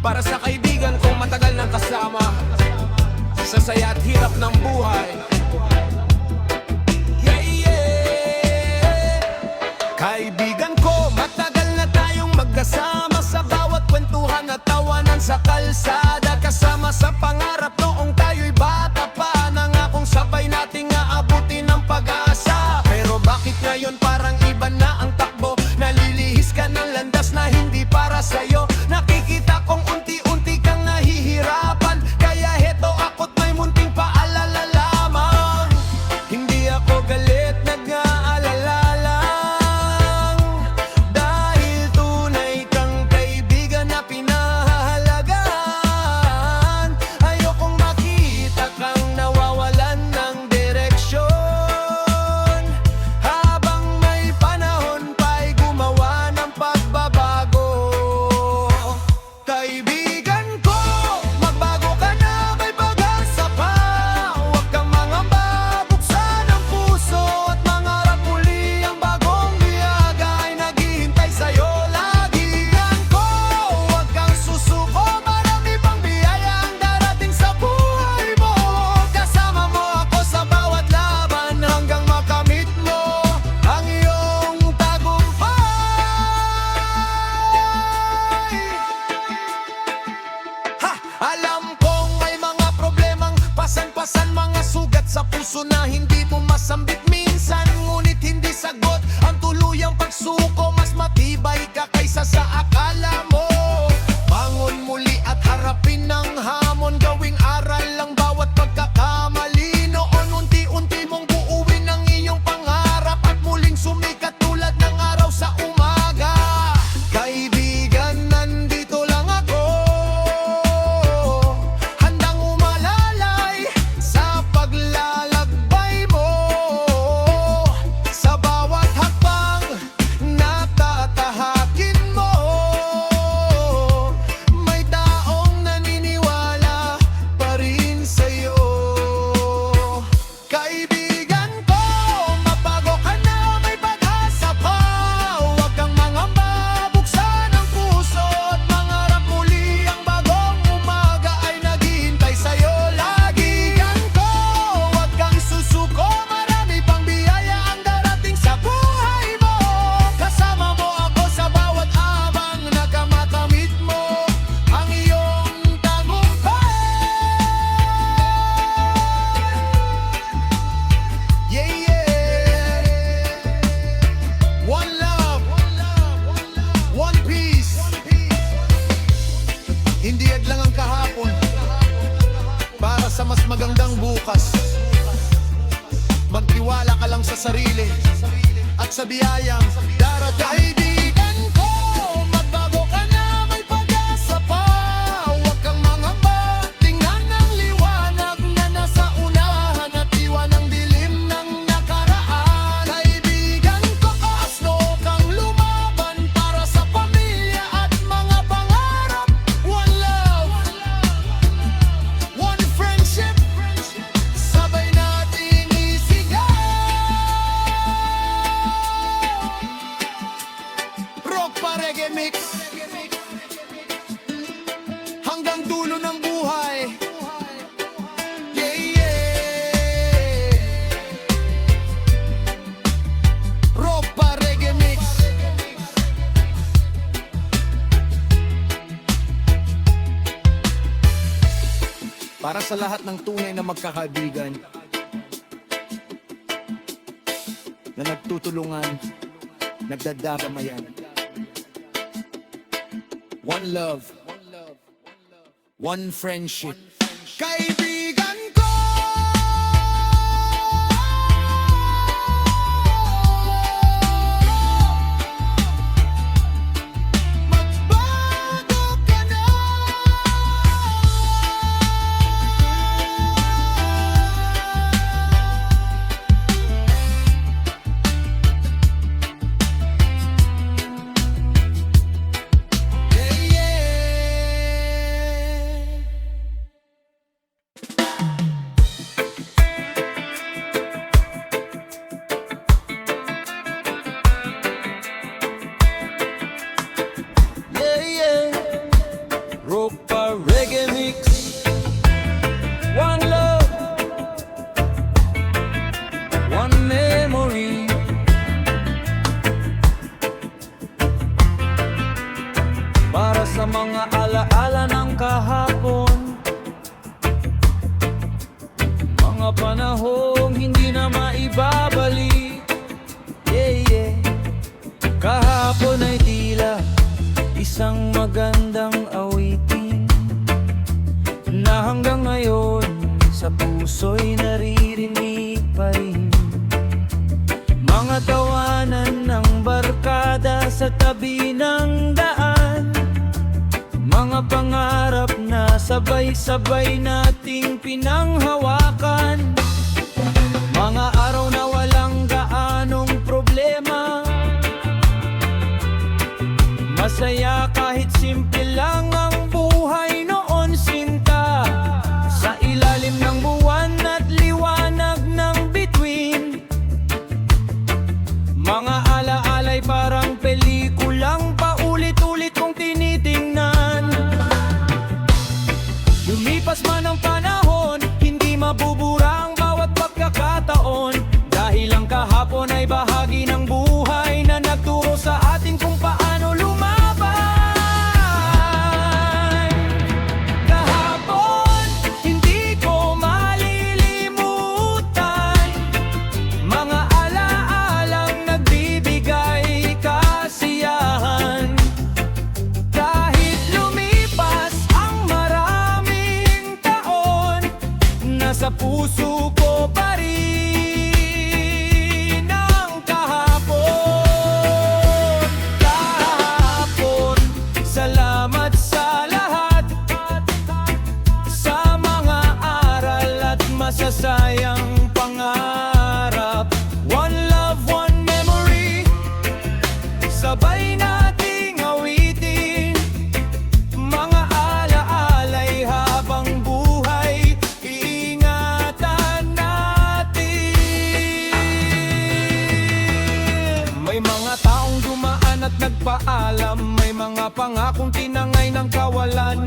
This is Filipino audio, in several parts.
Para sa kaibigan kong matagal nang kasama sa saya at hirap ng buhay. Yeah, yeah. Kaibigan ko, matagal na tayong magkasama sa bawat kwentuhan at tawanan sa kalsada. Kasama sa pangarap noong tayo'y bata pa, nangakong sabay nating aabutin ang pag-asa. Pero bakit ngayon parang iba na ang takbo? Nalilihis ka ng landas na hindi para sa'yo. Nakikita kong unti-unti kang nahihirapan, kaya heto ako't may munting paalala lamang. Hindi ako galit, nag-aalala lang, dahil tunay kang kaibigan na pinahahalagahan. Ayokong makita kang nawawalan ng direksyon, habang may panahon pa'y gumawa ng pagbabago. Kaibigan ko, magbago ka na, may pag-asa pa. Huwag kang mangamba, buksan ang puso at mangarap muli. Ang bagong biyaga ay naghihintay sa'yo lagi. Kaibigan ko, huwag kang susuko, marami pang biyaya ang darating sa buhay mo. Kasama mo ako sa bawat laban hanggang makamit mo ang iyong tagumpay. Ha! Alam kong may mga problemang pasan-pasan, mga sugat sa puso na hindi mo masambit minsan. Ngunit hindi sagot ang tuluyang pagsuko, mas matibay ka kaysa sa akala mo. Bangon muli at harapin ang hamon, gawing aral lang bawat pagkakamali. Noon unti-unti mong buuin ang iyong pangarap at muling sumikat tulad ng araw sa umaga. Kaibigan, nandito lang ako, handang umalalay sa paglalakbay mo. Sa bawat hakbang na tatahakin mo, may taong naniniwala pa rin sa'yo. Kaibigan ko, mabago ka na, may pag-asa pa. Huwag kang mangamba, buksan ang puso at mangarap muli. Ang bagong umaga ay naghihintay sa'yo lagi. Kaibigan ko, huwag kang susuko, marami pang biyaya ang darating sa buhay mo. Kasama mo ako sa bawat abang nagkamakamit mo ang iyong tagumpay. Yeah, yeah. One love, one peace. Hindi lang ang kahapon, para sa mas magandang bukas. Magtiwala ka lang sa sarili at sa biyayang darating. Kaibigan ko, magbago ka na, may pag-asa pa. Huwag kang mangamba, tingnan ang liwanag na nasa unahan at iwan ang dilim ng nakaraan. Kaibigan ko, asno kang lumaban para sa pamilya at mga pangarap. One love, one friendship, sabay nating isigaw. Rock pa reggae mix, hanggang dulo ng buhay. Yeah, yeah. Rock pa reggae mix. Para sa lahat ng tunay na magkakaibigan na nagtutulungan, nagdadamayan. One love, one friendship. Kaibigan ko, magbago ka na. Yeah, yeah. Ropa Reggae Mix. One love, one memory. Para sa mga alaala ng kahapon, mga panahong hindi na maibabalik. Yeah, yeah. Kahapon ay tila isang magandang awitin na hanggang ngayon sa puso'y naririnig pa rin. Mga tawanan ng barkada sa tabi ng daan, mga pangarap na sabay-sabay nating pinanghawakan, mga araw na walang gaanong problema, masaya kahit simple lang ang buhay noon sinta. Sa ilalim ng buwan at liwanag ng bituin, mga alaalay parang pelikulang paulit-ulit kong tinitingnan. Lumipas man ang panahon, hindi mabubura ang bawat pagkakataon, dahil ang kahapon ay bahagi ng buhay na nagturo sa atin kung paano lumaban. Kahapon, hindi ko malilimutan, mga alaalang nagbibigay kasiyahan. Kahit lumipas ang maraming taon, nasa puso ko pa rin ang kahapon. Kahapon, salamat sa lahat, sa mga aral at masasayang pangarap. One love, one memory, sabay nating awitin, mga alaalay habang buhay, iingatan natin. May mga taong dumaan at nagpaalam, may mga pangakong tinangay ng kawalan,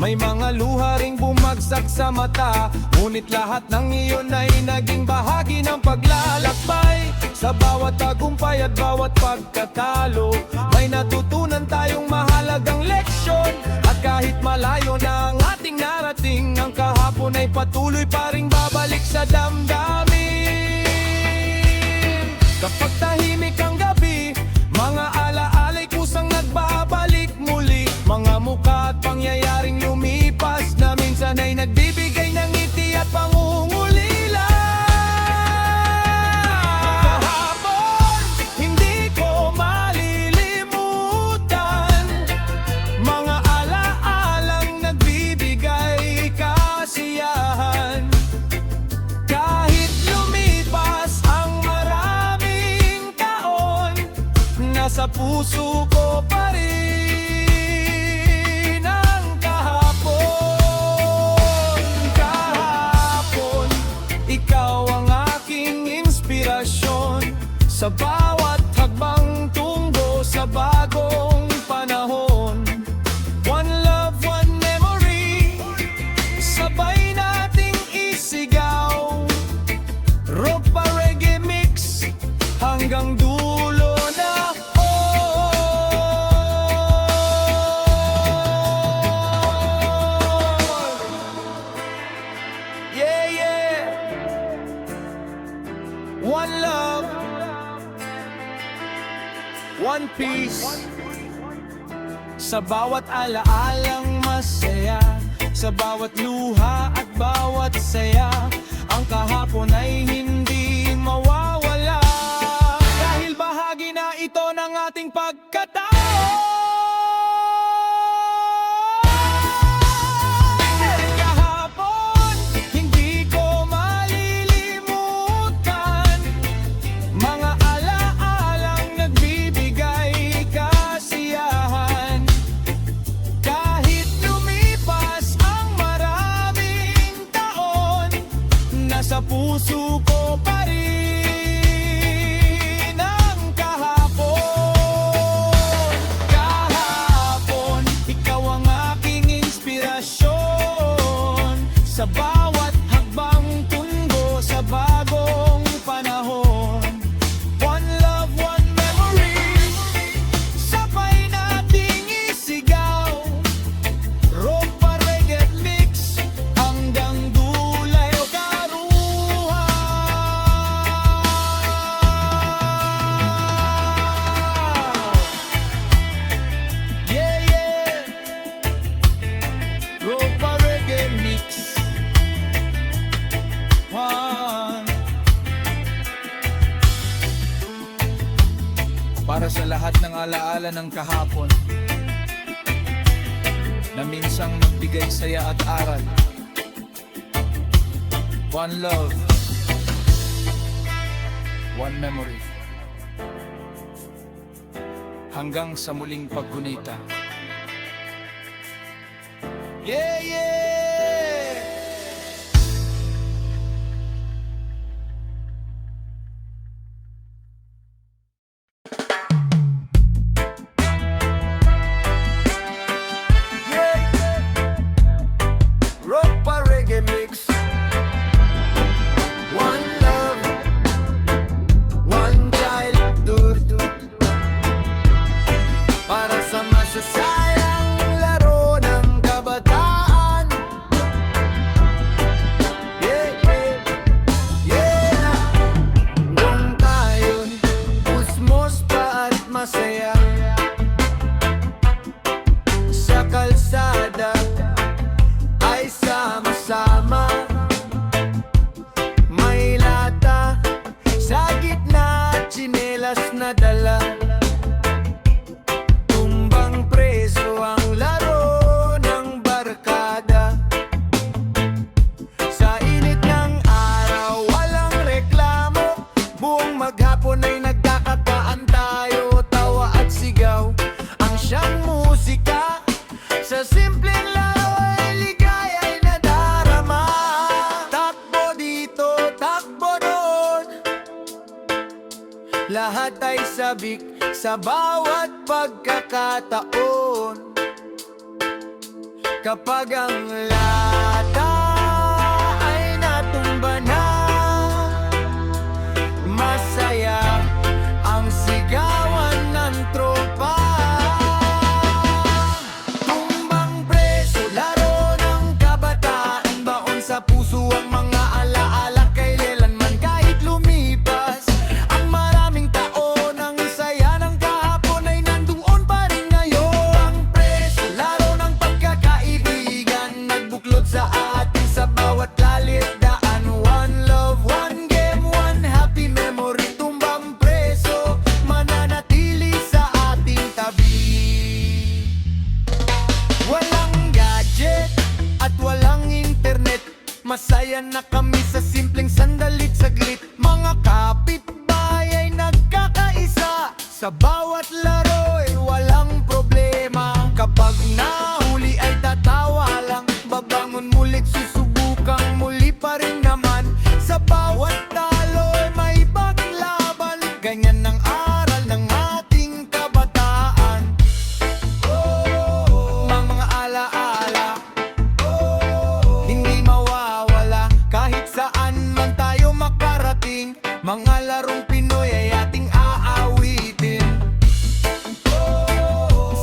may mga luha ring bumagsak sa mata, ngunit lahat ng iyon ay naging bahagi ng paglalakbay. Sa bawat tagumpay at bawat pagkatalo, may natutunan tayong mahalagang leksyon. At kahit malayo na ang ating narating, ang kahapon ay patuloy pa ring babalik sa damdamin. Kapag tahimik ang gabi, mga alaalay kusang nagbabalik muli, mga mukha at pangyayaring lumipas na minsan ay nagbibigay ng ngiti at pangungulila. Kahapon, hindi ko malilimutan, mga alaalang nagbibigay kasiyahan. Kahit lumipas ang maraming taon, nasa puso ko pa rin ang kahapon. Kahapon, ikaw ang aking inspirasyon sa bawat hagbang tungo sa bagong panahon. One love, one memory, sabay nating isigaw. Ropa Reggae Mix, hanggang dulo na. Yeah, yeah. One love, one peace. Sa bawat alaalang masaya, sa bawat luha at bawat saya, ang kahapon ay hindi mawawala, dahil bahagi na ito ng ating pagkatao. Kahapon, hindi ko malilimutan, mga alaalang nagbibigay kasiyahan. Kahit lumipas ang maraming taon, nasa puso ko pa rin sa bawat hakbang tungo sa bagong panahon. One love, one memory, sabay nating isigaw. Ropa reggae mix hanggang dulay o karuhan. Yeah, yeah. Ropa reggae mix. One. Para sa lahat ng alaala ng kahapon na minsang nagbigay saya at aral. One love, one memory. Hanggang sa muling paggunita. Yeah, yeah! Ropa reggae mix. One love, one childhood. Para sa masasayang laro ng kabataan. Yeah, yeah, yeah. Kung tayo'y usmos pa at masaya sa kalsada, ay sama-sama. May lata sa gitna at tsinelas na dala. Tumbang preso ang laro ng barkada. Sa init ng araw, walang reklamo. Buong maghapon ay nagkakataan tayo, tawa at sigaw. Ang siyang musika sa simpleng laro ay ligay ay nadarama. Takbo dito, takbo doon, lahat ay sabik sa bawat pagkakataon. Kapag ang lata ay natumba na, masaya ang sigawan ng tropa. Tumbang preso, laro ng kabataan, baon sa puso ang mga alaala kailanman kahit lumipas. Ang maraming taon, ang saya ng kahapon ay nandoon pa rin ngayon. Ang preso, laro ng pagkakaibigan, nagbuklod sa atin sa bawat lalit daan. One love, one game, one happy memory. Tumbang preso, mananatili sa ating tabi. Walang gadget at walang internet, masaya na kami sa simpleng sandalit saglit. Mga kapitbahay ay nagkakaisa, sa bawat laro'y walang problema. Kapag nahuli ay tatawa lang, babangon mulit, susubukang muli pa rin naman. Sa bawat talo'y may bagong laban, ganyan ang aral ng ating kabataan. Mga alaala, hindi mawawala kahit saan man tayo makarating. Mga larong Pinoy ay ating aawitin.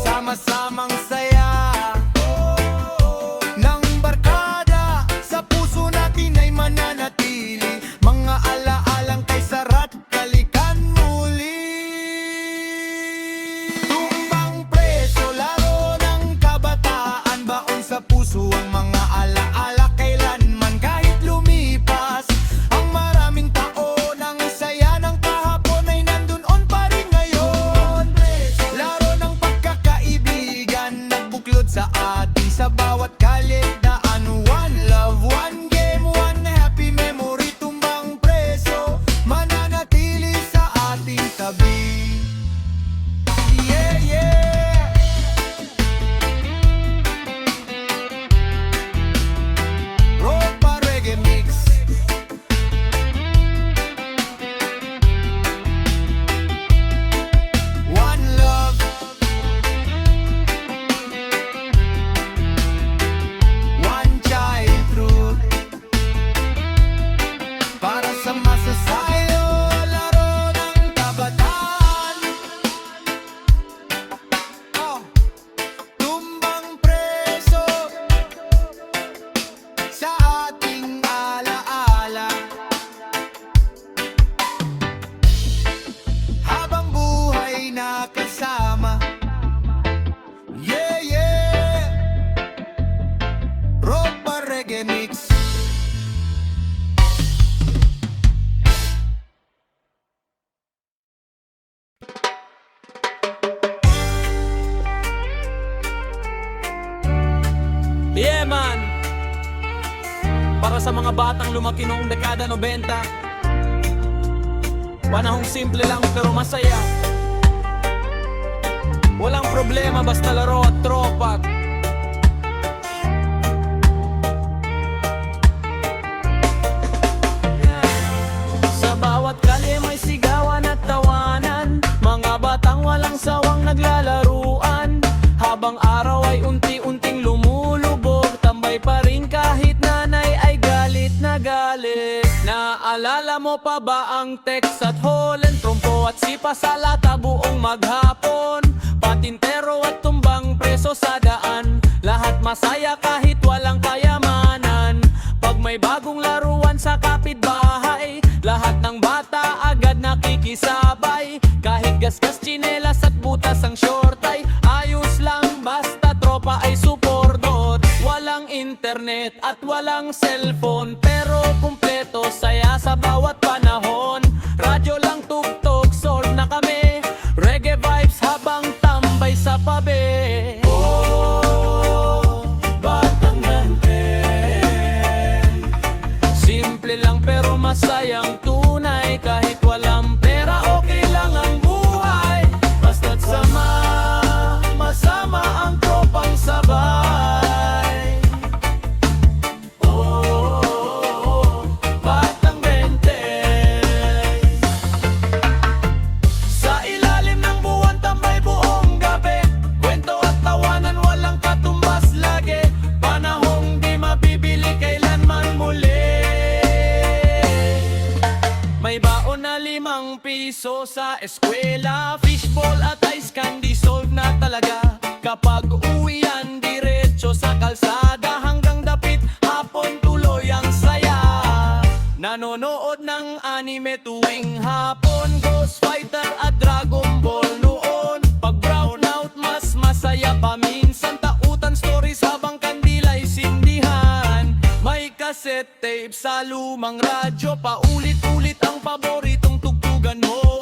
Sama-samang saya ng barkada, sa puso natin ay mananatili. Mga alaalang kay sarat kalikan muli. Tumbang preso, laro ng kabataan, baon sa puso ang mga alaala kailanman kahit lumipas. Ang maraming taon, ang saya ng kahapon ay nandun pa rin ngayon. Laro ng pagkakaibigan, nagbuklod sa atin sa bawat kalye daan. One love, one game, one happy memory. Tumbang preso, mananatili sa ating tabi. Yeah, yeah. Ropa reggae mix. One love, one Yeah man, para sa mga batang lumaki noong dekada 90, panahong simple lang pero masaya. Walang problema basta laro at tropa. Sa bawat kalye may sigawan at tawanan, mga batang walang sawang naglalaruan. Habang araw ay unti-unting lumulubog, tambay pa rin kahit nanay ay galit na galit. Naalala mo pa ba ang text at holen, trompo at sipa sa lata buong maghapon? Patintero at tumbang preso sa daan, lahat masaya kahit walang kayamanan. Pag may bagong laruan sa kapitbahay, lahat ng bata agad nakikisabay. Kahit gasgas, tsinelas at butas ang short ay ayos lang, basta tropa ay supordot. Walang internet at walang cellphone, pero kumpleto saya sa bawat panahon. Radyo lang tugtog, solve na kami, reggae vibes habang tambay sa pabe. Oh, batang bantay, simple lang pero masayang tunay. Kahit walang pera okay lang ang buhay, basta't sama, masama ang tropang sabay. Oh, batang bentay, sa ilalim ng buwan tambay buong gabi, kwento at tawanan walang katumbas lagi. Panahong di mabibili kailanman muli. May baon na 5 piso sa eskwela, fishball at ice candy solve na talaga. Kapag uwian diretso sa kalsada, hanggang dapit hapon tuloy ang saya. Nanonood ng anime tuwing hapon, Ghost Fighter at Dragon Ball noon. Pag brownout mas masaya pa minsan, tautan stories habang kandila'y sindihan. May cassette tape sa lumang radyo, paulit-ulit ang paboritong tugtugan mo.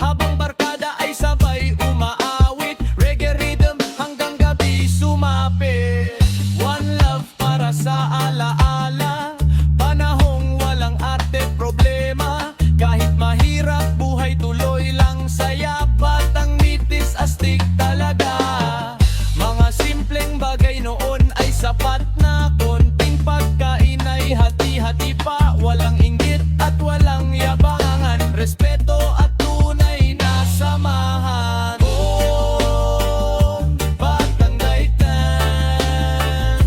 Habang barkada ay sabay umaawit, reggae rhythm hanggang gabi sumapit. One love para sa alaala, panahong walang arte problema. Kahit mahirap buhay tuloy lang saya, batang mitis astig talaga. Mga simpleng bagay noon ay sapat na, konting pagkain ay hati-hati pa. Walang inggit at walang yabangan, respeto at tunay na samahan. Oh, batang daitan,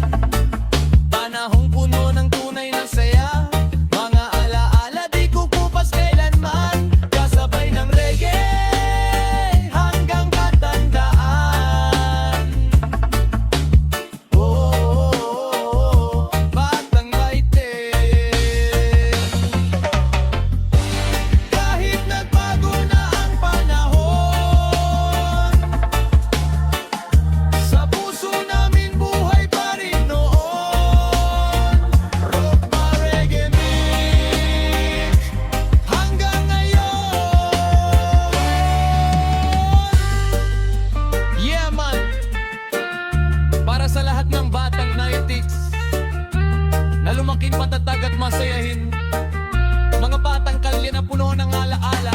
panahong puno ng tunay na saya. Mga alaala di kukupas kailanman, kasabay ng reggae hanggang katandaan. Oh, batang daitan, kahit nagbago na ang panahon, sa puso namin buhay pa rin noon. Rock pa reggae mix hanggang ngayon. Yeah man, para sa lahat ng batang 90s na lumaking patatag at masayahin, mga batang kalye na puno ng alaala,